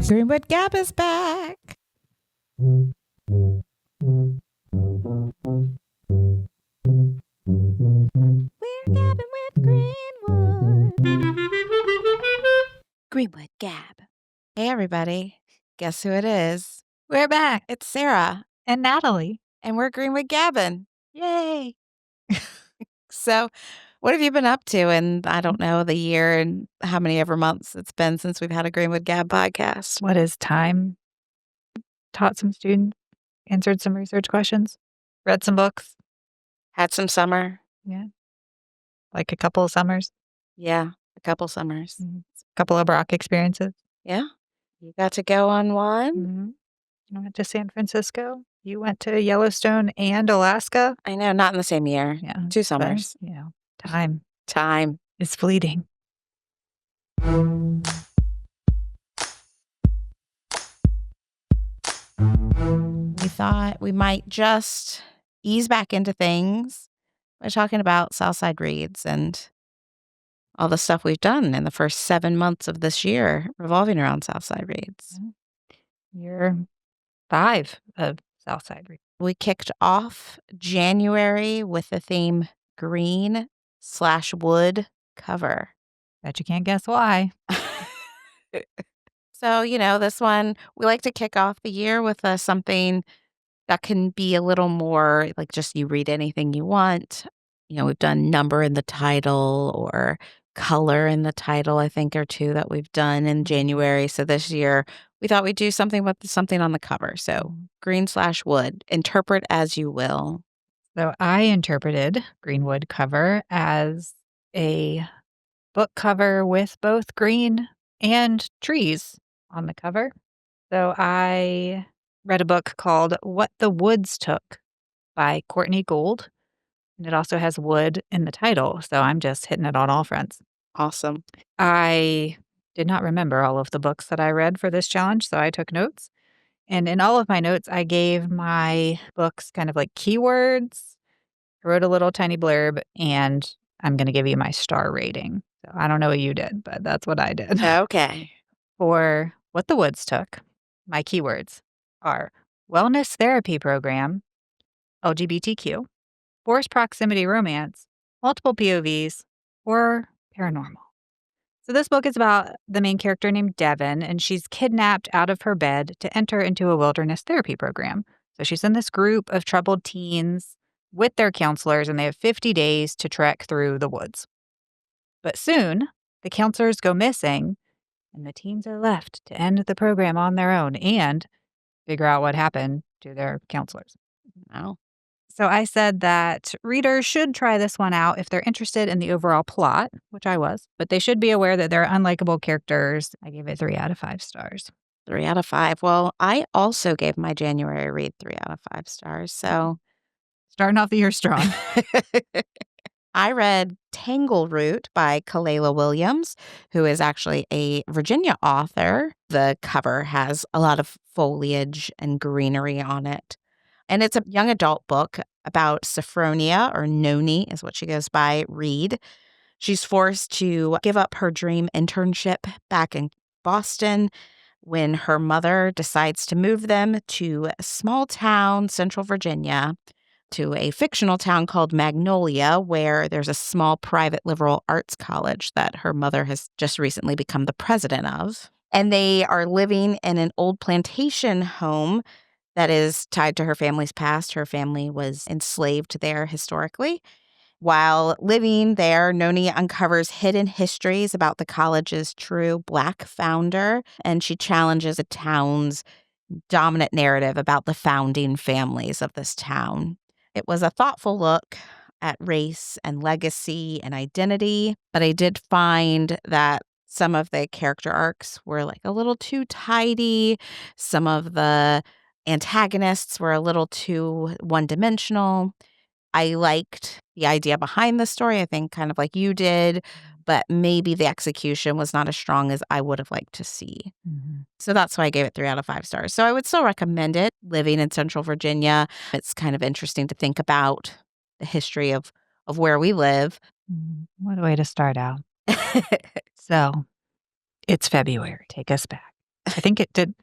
Greenwood Gab is back. We're gabbing with Greenwood. Greenwood Gab. Hey, everybody. Guess who it is? We're back. It's Sarah. And Natalie. And we're Greenwood Gabbin'. Yay. So, what have you been up to in, I don't know, the year and how many ever months it's been since we've had a Greenwood Gab podcast? What is time? Taught some students, answered some research questions, read some books. Had some summer. Yeah. Like a couple of summers. Yeah, a couple summers. A couple of Brock experiences. Yeah. You got to go on one. Mm-hmm. I went to San Francisco. You went to Yellowstone and Alaska. I know, not in the same year. Yeah. 2 summers. But, time. Time is fleeting. We thought we might just ease back into things by talking about Southside Reads and all the stuff we've done in the first 7 months of this year revolving around Southside Reads. Year 5 of Southside Reads. We kicked off January with the theme green/wood cover. Bet you can't guess why. So, this one, we like to kick off the year with something that can be a little more like just you read anything you want. We've done number in the title or color in the title, I think, or 2 that we've done in January. So this year, we thought we'd do something with something on the cover. So green/wood, interpret as you will. So I interpreted Greenwood cover as a book cover with both green and trees on the cover. So I read a book called What the Woods Took by Courtney Gould. And it also has wood in the title. So I'm just hitting it on all fronts. Awesome. I did not remember all of the books that I read for this challenge, so I took notes. And in all of my notes, I gave my books kind of like keywords. I wrote a little tiny blurb, and I'm going to give you my star rating. So I don't know what you did, but that's what I did. Okay. For What the Woods Took, my keywords are wellness therapy program, LGBTQ, forced proximity romance, multiple POVs, or paranormal. So this book is about the main character named Devin, and she's kidnapped out of her bed to enter into a wilderness therapy program. So she's in this group of troubled teens with their counselors, and they have 50 days to trek through the woods. But soon, the counselors go missing, and the teens are left to end the program on their own and figure out what happened to their counselors. Wow. So I said that readers should try this one out if they're interested in the overall plot, which I was, but they should be aware that there are unlikable characters. I gave it 3 out of 5 stars. 3 out of 5. Well, I also gave my January read 3 out of 5 stars. So starting off the year strong. I read Tangleroot by Kalela Williams, who is actually a Virginia author. The cover has a lot of foliage and greenery on it. And it's a young adult book about Sophronia, or Noni is what she goes by, Reed. She's forced to give up her dream internship back in Boston when her mother decides to move them to a small town, Central Virginia, to a fictional town called Magnolia, where there's a small private liberal arts college that her mother has just recently become the president of. And they are living in an old plantation home that is tied to her family's past. Her family was enslaved there historically. While living there, Noni uncovers hidden histories about the college's true Black founder, and she challenges the town's dominant narrative about the founding families of this town. It was a thoughtful look at race and legacy and identity, but I did find that some of the character arcs were like a little too tidy. Some of the antagonists were a little too one-dimensional. I liked the idea behind the story, I think kind of like you did, but maybe the execution was not as strong as I would have liked to see. Mm-hmm. So that's why I gave it 3 out of 5 stars. So I would still recommend it. Living in Central Virginia, it's kind of interesting to think about the history of where we live. What a way to start out. So it's February. Take us back. I think it did.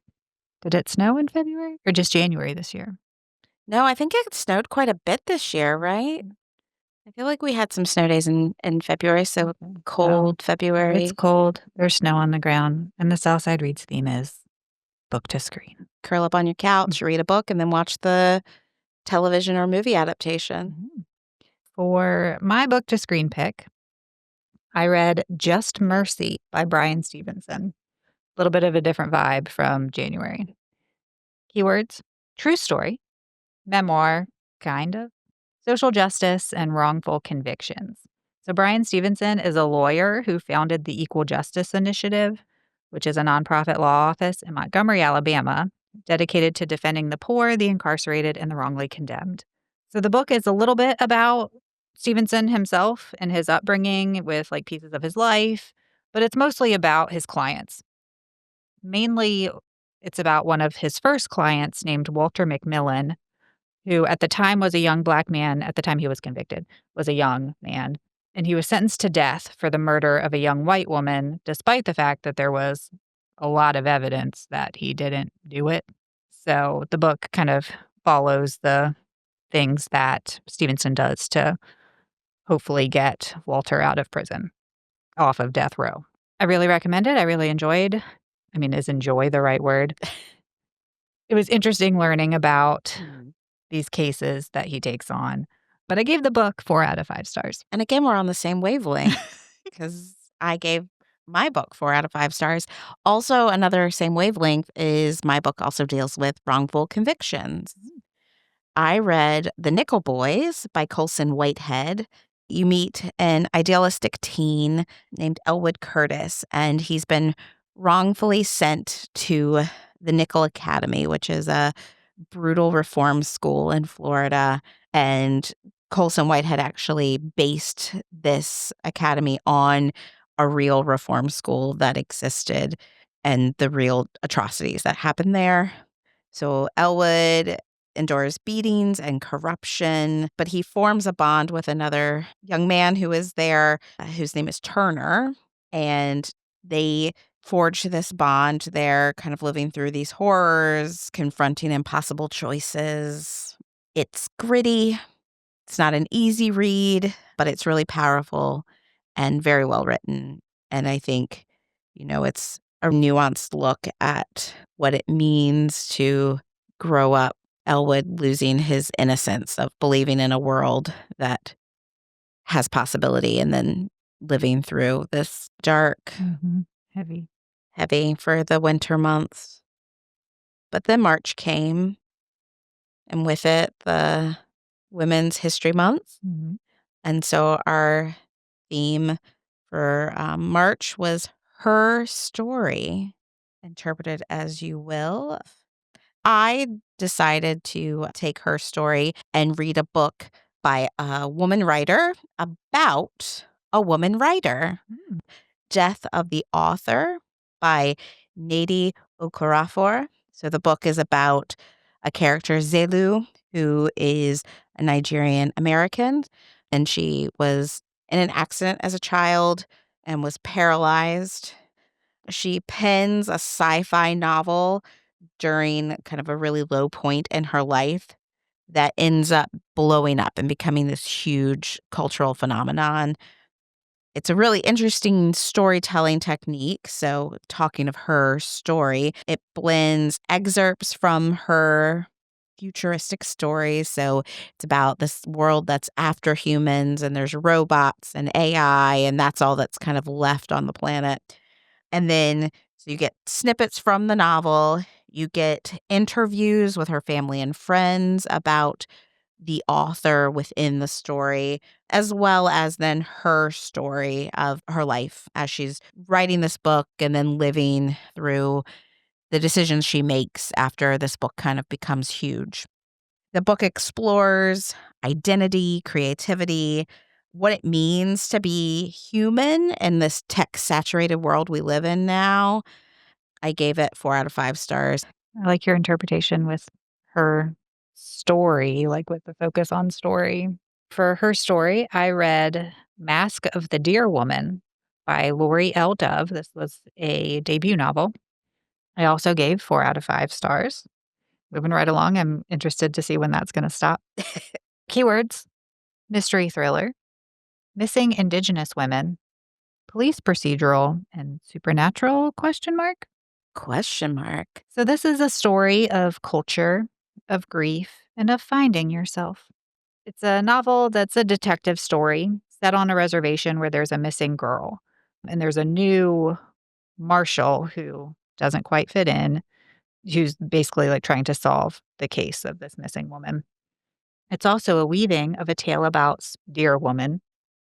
Did it snow in February or just January this year? No, I think it snowed quite a bit this year, right? I feel like we had some snow days in February, so Okay. Well, cold if it's February. cold, there's snow on the ground, and the Southside Reads theme is book to screen. Curl up on your couch, read a book, and then watch the television or movie adaptation. Mhm. For my book to screen pick, I read Just Mercy by Brian Stevenson. A little bit of a different vibe from January. Keywords: true story, memoir, kind of, social justice, and wrongful convictions. So, Brian Stevenson is a lawyer who founded the Equal Justice Initiative, which is a nonprofit law office in Montgomery, Alabama, dedicated to defending the poor, the incarcerated, and the wrongly condemned. So, the book is a little bit about Stevenson himself and his upbringing with like pieces of his life, but it's mostly about his clients. Mainly, it's about one of his first clients named Walter McMillan, who at the time was a young black man, at the time he was convicted, was a young man, and he was sentenced to death for the murder of a young white woman, despite the fact that there was a lot of evidence that he didn't do it. So the book kind of follows the things that Stevenson does to hopefully get Walter out of prison, off of death row. I really recommend it. I really enjoyed. I mean, is enjoy the right word? It was interesting learning about these cases that he takes on, but I gave the book 4 out of 5 stars. And again, we're on the same wavelength because I gave my book 4 out of 5 stars. Also, another same wavelength is my book also deals with wrongful convictions. I read The Nickel Boys by Colson Whitehead. You meet an idealistic teen named Elwood Curtis, and he's been wrongfully sent to the Nickel Academy, which is a brutal reform school in Florida. And Colson Whitehead actually based this academy on a real reform school that existed and the real atrocities that happened there. So Elwood endures beatings and corruption, but he forms a bond with another young man who is there, whose name is Turner. And they forge this bond. They're kind of living through these horrors, confronting impossible choices. It's gritty. It's not an easy read, but it's really powerful and very well written. And I think, it's a nuanced look at what it means to grow up. Elwood losing his innocence of believing in a world that has possibility and then living through this dark, Heavy. heavy for the winter months. But then March came, and with it, the Women's History Month. Mhm. And so our theme for March was Her Story, interpreted as you will. I decided to take her story and read a book by a woman writer about a woman writer. Mm. Death of the Author by Nnedi Okorafor. So the book is about a character, Zelu, who is a Nigerian American, and she was in an accident as a child and was paralyzed. She pens a sci-fi novel during kind of a really low point in her life that ends up blowing up and becoming this huge cultural phenomenon. It's a really interesting storytelling technique. So, talking of her story, it blends excerpts from her futuristic stories. So, it's about this world that's after humans and there's robots and AI, and that's all that's kind of left on the planet. And then, so you get snippets from the novel, you get interviews with her family and friends about the author within the story, as well as then her story of her life as she's writing this book and then living through the decisions she makes after this book kind of becomes huge. The book explores identity, creativity, what it means to be human in this tech saturated world we live in now. I gave it 4 out of 5 stars. I like your interpretation with her story, like with the focus on story. For her story, I read Mask of the Deer Woman by Lori L. Dove. This was a debut novel. I also gave 4 out of 5 stars. Moving right along, I'm interested to see when that's going to stop. Keywords: mystery thriller, missing Indigenous women, police procedural, and supernatural question mark. Question mark. So this is a story of culture, of grief, and of finding yourself. It's a novel that's a detective story set on a reservation where there's a missing girl. And there's a new marshal who doesn't quite fit in, who's basically like trying to solve the case of this missing woman. It's also a weaving of a tale about dear woman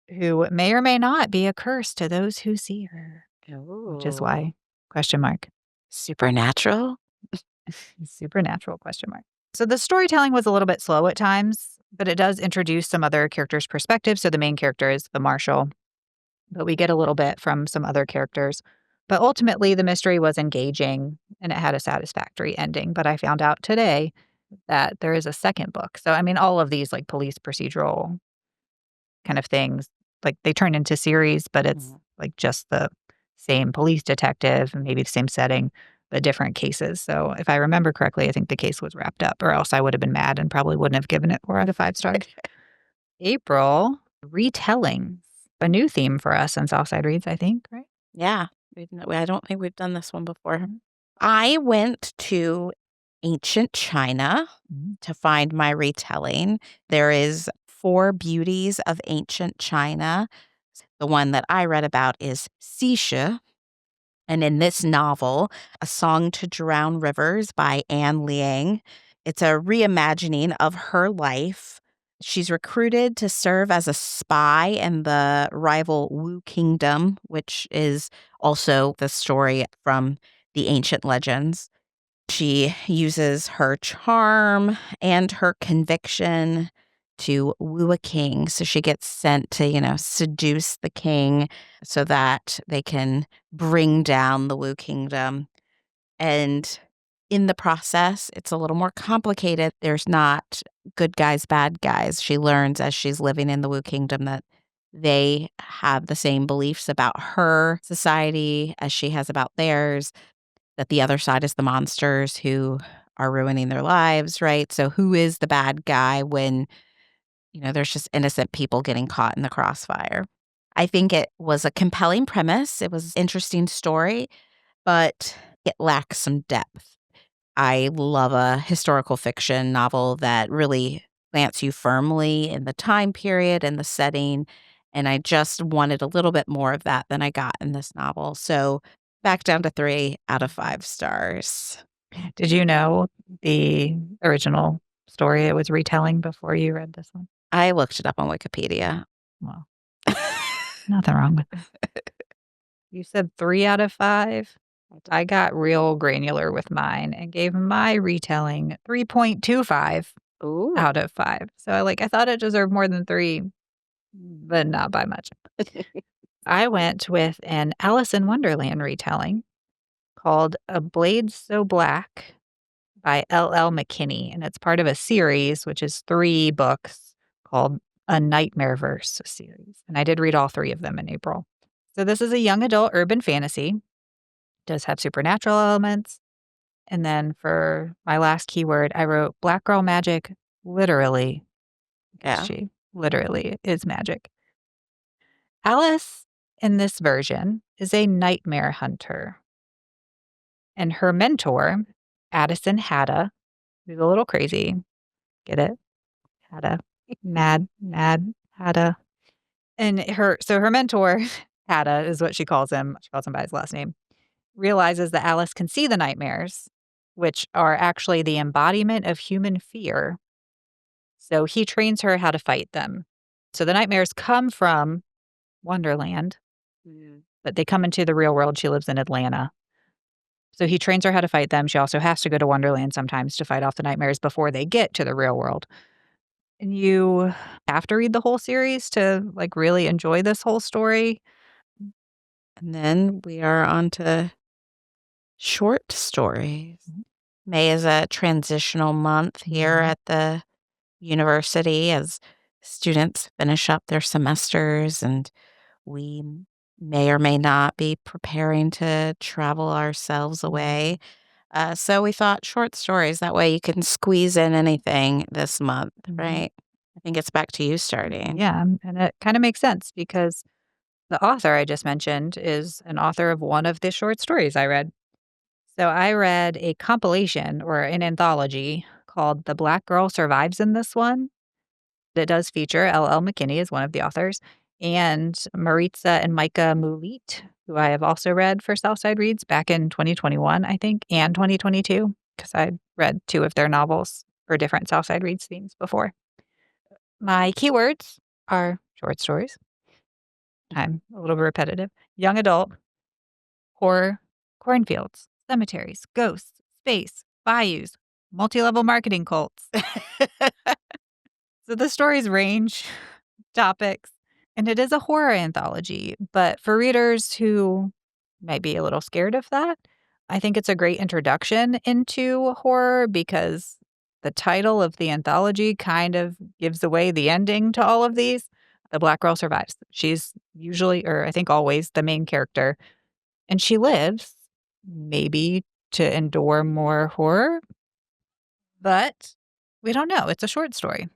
who may or may not be a curse to those who see her, which is Ooh. why question mark. Supernatural? Supernatural question mark. So the storytelling was a little bit slow at times, but it does introduce some other characters' perspectives. So the main character is the marshal, but we get a little bit from some other characters. But ultimately, the mystery was engaging and it had a satisfactory ending. But I found out today that there is a second book. So, I mean, all of these like police procedural kind of things, like they turn into series, but it's Mhm. like just the same police detective and maybe the same setting, but different cases. So if I remember correctly, I think the case was wrapped up, or else I would have been mad and probably wouldn't have given it 4 out of 5 stars. April, retellings, a new theme for us in Southside Reads, I think, right? Yeah. I don't think we've done this one before. Mhm. I went to ancient China Mhm. to find my retelling. There is Four Beauties of Ancient China. The one that I read about is Xisha. And in this novel, A Song to Drown Rivers by Anne Liang, it's a reimagining of her life. She's recruited to serve as a spy in the rival Wu Kingdom, which is also the story from the ancient legends. She uses her charm and her conviction to woo a king. So she gets sent to, seduce the king so that they can bring down the Wu Kingdom. And in the process, it's a little more complicated. There's not good guys, bad guys. She learns as she's living in the Wu Kingdom that they have the same beliefs about her society as she has about theirs, that the other side is the monsters who are ruining their lives, right? So who is the bad guy when, there's just innocent people getting caught in the crossfire? I think it was a compelling premise. It was an interesting story, but it lacks some depth. I love a historical fiction novel that really plants you firmly in the time period and the setting, and I just wanted a little bit more of that than I got in this novel. So back down to 3 out of 5 stars. Did you know the original story it was retelling before you read this one? I looked it up on Wikipedia. Well, nothing wrong with that. You said 3 out of 5? I got real granular with mine and gave my retelling 3.25 Ooh. out of 5. So, I thought it deserved more than 3, but not by much. I went with an Alice in Wonderland retelling called A Blade So Black by L.L. McKinney, and it's part of a series, which is 3 books called A Nightmare Verse series, and I did read all 3 of them in April. So this is a young adult urban fantasy, does have supernatural elements, and then for my last keyword, I wrote Black Girl Magic literally, because Yeah. she literally is magic. Alice, in this version, is a nightmare hunter, and her mentor, Addison Hatta, who's a little crazy, get it? Hatta. Mad Hatta. And her mentor, Hatta is what she calls him by his last name, realizes that Alice can see the nightmares, which are actually the embodiment of human fear. So he trains her how to fight them. So the nightmares come from Wonderland, Mm. but they come into the real world. She lives in Atlanta. So he trains her how to fight them. She also has to go to Wonderland sometimes to fight off the nightmares before they get to the real world. And you have to read the whole series to, really enjoy this whole story. And then we are on to short stories. Mhm. May is a transitional month here Mhm. at the university as students finish up their semesters, and we may or may not be preparing to travel ourselves away. So we thought short stories. That way you can squeeze in anything this month, Mhm. right? I think it's back to you starting. Yeah, and it kind of makes sense because the author I just mentioned is an author of one of the short stories I read. So I read a compilation or an anthology called The Black Girl Survives in This One. It does feature L.L. McKinney as one of the authors and Maritza and Micah Mulit, who I have also read for Southside Reads back in 2021, I think, and 2022, because I read two of their novels for different Southside Reads themes before. My keywords are short stories. I'm a little bit repetitive. Young adult, horror, cornfields, cemeteries, ghosts, space, bayous, multi level marketing cults. So the stories range, topics, and it is a horror anthology. But for readers who might be a little scared of that, I think it's a great introduction into horror because the title of the anthology kind of gives away the ending to all of these. The Black Girl survives. She's usually, or I think always, the main character, and she lives maybe to endure more horror, but we don't know. It's a short story.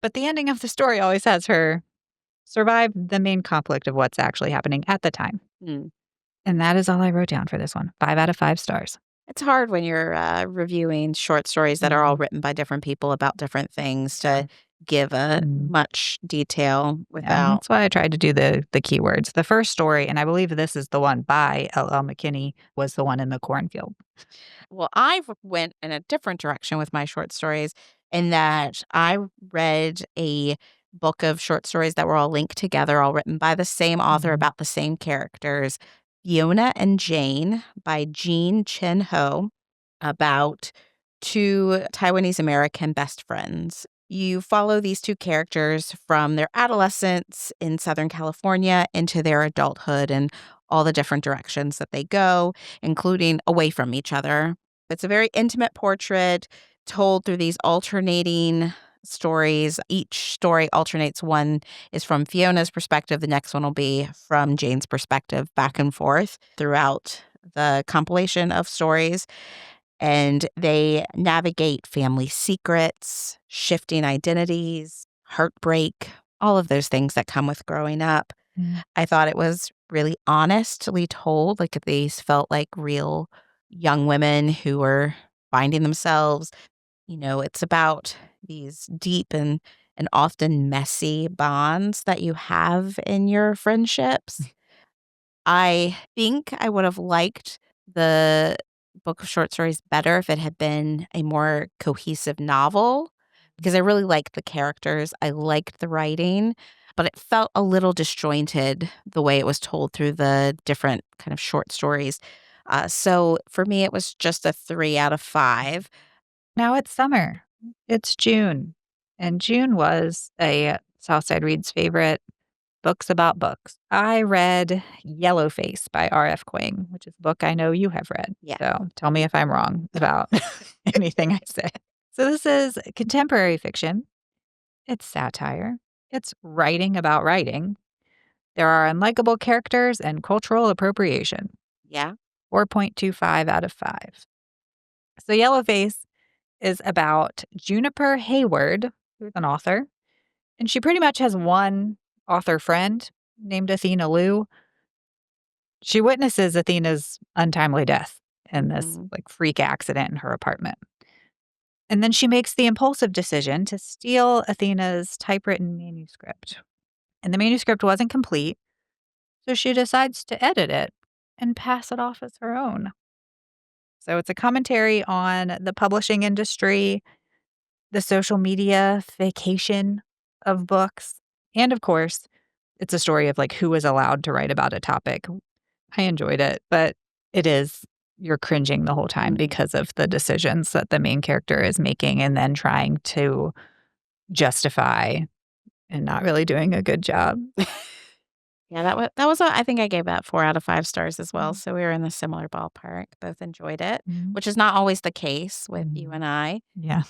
But the ending of the story always has her survive the main conflict of what's actually happening at the time. Hmm. And that is all I wrote down for this one. 5 out of 5 stars. It's hard when you're reviewing short stories that are all Mhm. written by different people about different things Yeah. to give a Mhm. much detail Yeah, without. that's why I tried to do the keywords. The first story, and I believe this is the one by L.L. McKinney, was the one in the cornfield. Well, went in a different direction with my short stories in that I read a book of short stories that were all linked together, all written by the same author Mhm. about the same characters. Fiona and Jane by Jean Chen Ho, about two Taiwanese American best friends. You follow these two characters from their adolescence in Southern California into their adulthood and all the different directions that they go, including away from each other. It's a very intimate portrait told through these alternating stories. Each story alternates. One is from Fiona's perspective, the next one will be from Jane's perspective, back and forth throughout the compilation of stories. And they navigate family secrets, shifting identities, heartbreak, all of those things that come with growing up. Mm. I thought it was really honestly told. Like these felt like real young women who were finding themselves. It's about these deep and often messy bonds that you have in your friendships. I think I would have liked the book of short stories better if it had been a more cohesive novel because I really liked the characters. I liked the writing, but it felt a little disjointed the way it was told through the different kind of short stories. So for me, it was just a 3 out of 5. Now it's summer. It's June. And June was a Southside Reads favorite. Books about books. I read Yellowface by R.F. Kuang, which is a book I know you have read. Yeah. So tell me if I'm wrong about anything I say. So this is contemporary fiction. It's satire. It's writing about writing. There are unlikable characters and cultural appropriation. Yeah. 4.25 out of 5. So Yellowface is about Juniper Hayward, who's an author, and she pretty much has one author friend named Athena Liu. She witnesses Athena's untimely death in this Mhm. like freak accident in her apartment. And then she makes the impulsive decision to steal Athena's typewritten manuscript. And the manuscript wasn't complete, so she decides to edit it and pass it off as her own. So it's a commentary on the publishing industry, the social media vacation of books, and of course, it's a story of like who is allowed to write about a topic. I enjoyed it, but it is you're cringing the whole time Mm. because of the decisions that the main character is making and then trying to justify and not really doing a good job. Yeah, that was I think I gave that 4 out of 5 stars as well, Mm. so we were in the similar ballpark, both enjoyed it, Mhm. which is not always the case with you Mhm. and I. Yeah.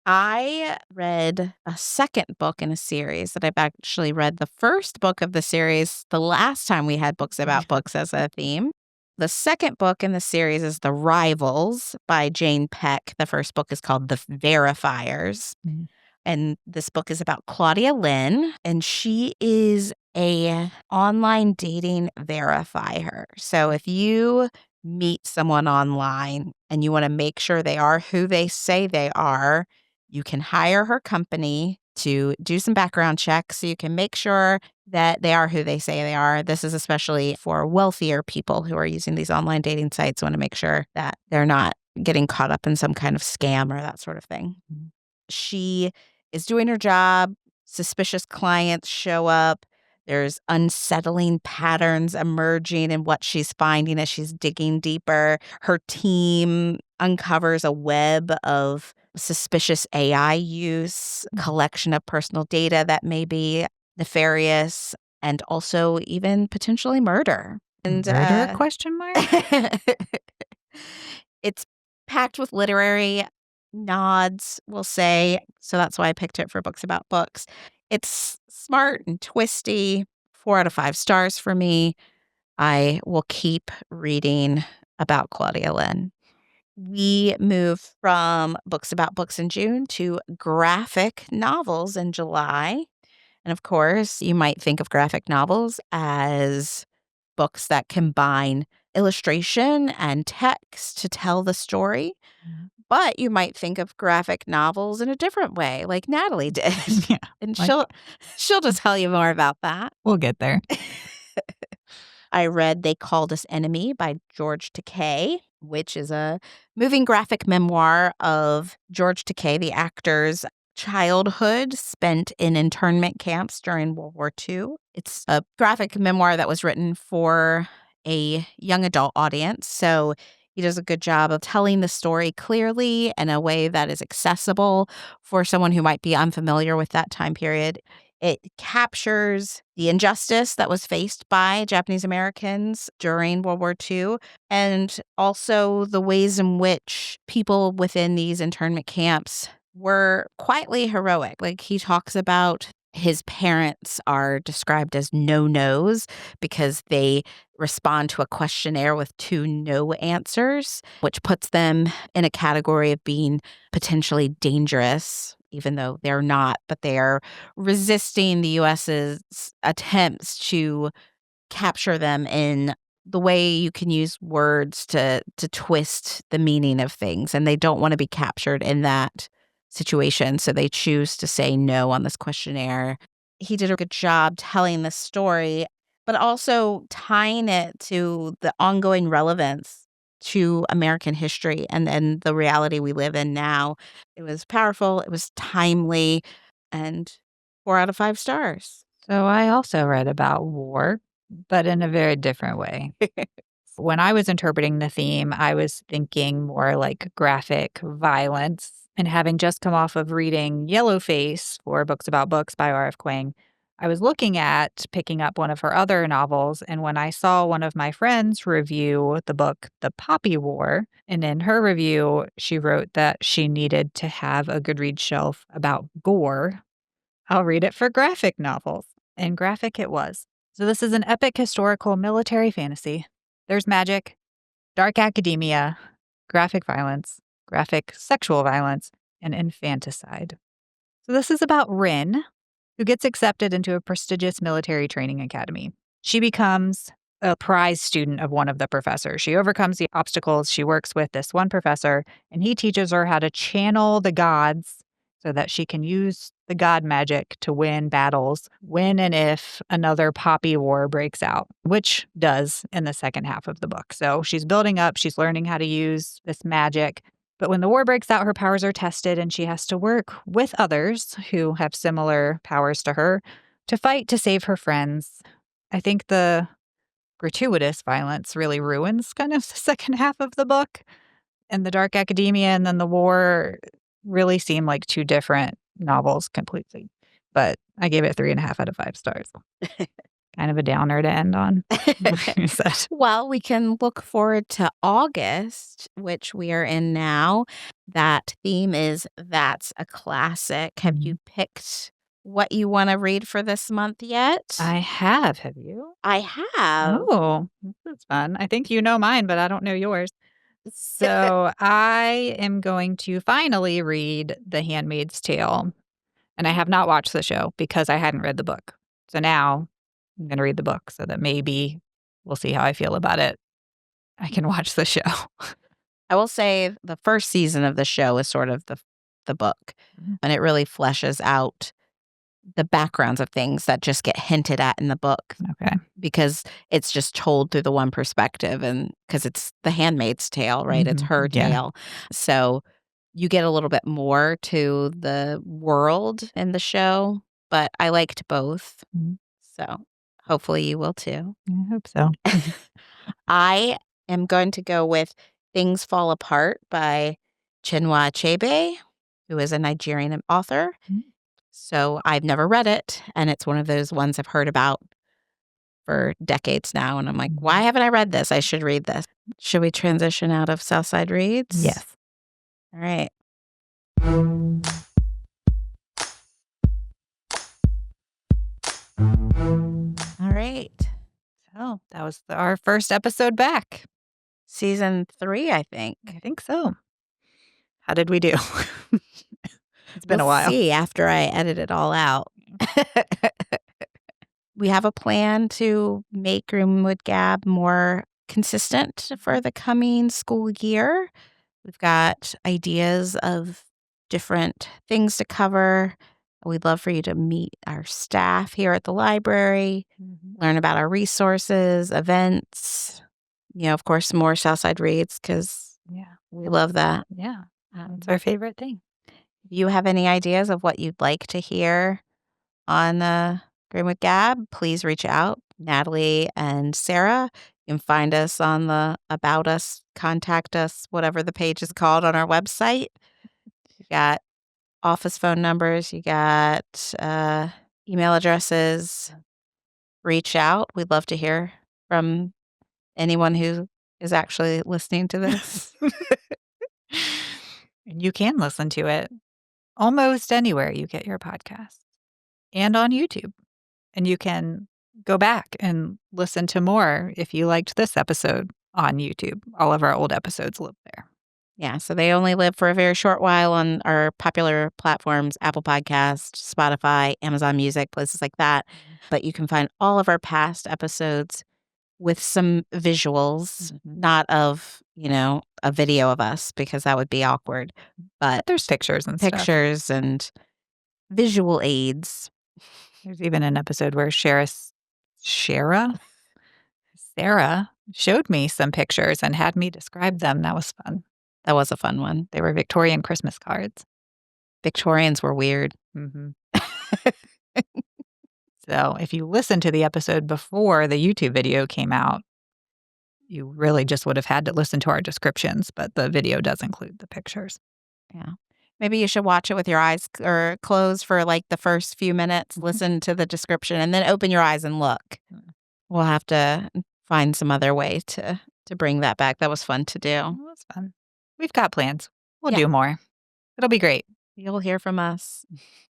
I read a second book in a series that I've actually read the first book of the series the last time we had books about books as a theme. The second book in the series is The Rivals by Jane Peck. The first book is called The Verifiers. Mhm. And this book is about Claudia Lynn, and she is a online dating verifier. So if you meet someone online and you want to make sure they are who they say they are, you can hire her company to do some background checks so you can make sure that they are who they say they are. This is especially for wealthier people who are using these online dating sites, want to make sure that they're not getting caught up in some kind of scam or that sort of thing. Mhm. She is doing her job. Suspicious clients show up. There's unsettling patterns emerging in what she's finding as she's digging deeper. Her team uncovers a web of suspicious AI use, collection of personal data that may be nefarious, and also even potentially murder. And Murder? Question mark? it's packed with literary nods, we'll say. So that's why I picked it for books about books. It's smart and twisty. 4 out of 5 stars for me. I will keep reading about Claudia Lynn. We move from books about books in June to graphic novels in July. And of course, you might think of graphic novels as books that combine illustration and text to tell the story. Mhm. But you might think of graphic novels in a different way, like Natalie did. Yeah, And like she'll just tell you more about that. we'll get there. I read They Called Us Enemy by George Takei, which is a moving graphic memoir of George Takei, the actor's childhood spent in internment camps during World War II. It's a graphic memoir that was written for a young adult audience. So he does a good job of telling the story clearly in a way that is accessible for someone who might be unfamiliar with that time period. It captures the injustice that was faced by Japanese Americans during World War II, and also the ways in which people within these internment camps were quietly heroic. Like, he talks about his parents are described as no-nos because they respond to a questionnaire with 2 no answers, which puts them in a category of being potentially dangerous, even though they're not, but they are resisting the US's attempts to capture them in the way you can use words to twist the meaning of things, and they don't wanna be captured in that situation, so they choose to say no on this questionnaire. He did a good job telling the story, but also tying it to the ongoing relevance to American history and the reality we live in now. It was powerful, it was timely, and 4 out of 5 stars. So I also read about war, but in a very different way. When I was interpreting the theme, I was thinking more like graphic violence. And having just come off of reading Yellowface for Books About Books by R.F. Kuang, I was looking at picking up one of her other novels. And when I saw one of my friends review the book, The Poppy War, and in her review, she wrote that she needed to have a Goodreads shelf about gore. I'll read it for graphic novels. And graphic it was. So this is an epic historical military fantasy. There's magic, dark academia, graphic violence, graphic sexual violence, and infanticide. So this is about Rin, who gets accepted into a prestigious military training academy. She becomes a prize student of one of the professors. She overcomes the obstacles. She works with this one professor, and he teaches her how to channel the gods so that she can use the god magic to win battles when and if another poppy war breaks out, which does in the second half of the book. So she's building up, she's learning how to use this magic. But when the war breaks out, her powers are tested and she has to work with others who have similar powers to her to fight to save her friends. I think the gratuitous violence really ruins kind of the second half of the book. And the dark academia and then the war really seem like 2 different novels completely. But I gave it 3.5 out of 5 stars. Kind of a downer to end on. Is that- Well, we can look forward to August, which we are in now. That theme is That's a Classic. Have you picked what you want to read for this month yet? I have. Have you? I have. Oh, this is fun. I think you know mine, but I don't know yours. So I am going to finally read The Handmaid's Tale. And I have not watched the show because I hadn't read the book. So now I'm going to read the book so that maybe we'll see how I feel about it. I can watch the show. I will say the first season of the show is sort of the book, and it really fleshes out the backgrounds of things that just get hinted at in the book. Okay. Because it's just told through the one perspective, and because it's the handmaid's tale, right? It's her Yeah. tale. So you get a little bit more to the world in the show, but I liked both. Mhm. So hopefully you will too. I hope so. I am going to go with Things Fall Apart by Chinua Achebe, who is a Nigerian author. Mhm. So I've never read it, and it's one of those ones I've heard about for decades now, and I'm like, why haven't I read this? I should read this. Should we transition out of Southside Reads? Yes. All right. All right. So that was our first episode back. Season 3, I think. I think so. How did we do? It's been a We'll while. see after I edit it all out. We have a plan to make Greenwood Gab more consistent for the coming school year. We've got ideas of different things to cover. We'd love for you to meet our staff here at the library, learn about our resources, events, of course, more Southside Reads because we love that. Yeah. It's our favorite thing. If you have any ideas of what you'd like to hear on Greenwood Gab, please reach out. Natalie and Sarah, you can find us on the About Us, Contact Us, whatever the page is called on our website. You got office phone numbers. You got email addresses. Reach out. We'd love to hear from anyone who is actually listening to this. And you can listen to it almost anywhere you get your podcast and on YouTube. And you can go back and listen to more if you liked this episode on YouTube. All of our old episodes live there. Yeah, so they only live for a very short while on our popular platforms, Apple Podcasts, Spotify, Amazon Music, places like that. But you can find all of our past episodes with some visuals, not of, a video of us because that would be awkward, but there's pictures and pictures and visual aids. There's even an episode where Sarah showed me some pictures and had me describe them. That was fun. That was a fun one. They were Victorian Christmas cards. Victorians were weird. So if you listened to the episode before the YouTube video came out, you really just would have had to listen to our descriptions, but the video does include the pictures. Yeah. Maybe you should watch it with your eyes or closed for like the first few minutes, listen to the description, and then open your eyes and look. We'll have to find some other way to bring that back. That was fun to do. It was fun. We've got plans. We'll do more. It'll be great. You'll hear from us,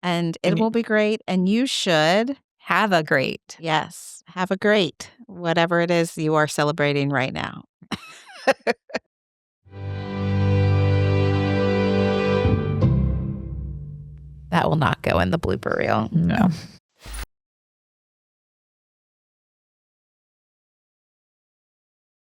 and it will be great, and you should have a great. Yes, have a great, whatever it is you are celebrating right now. That will not go in the blooper reel. No.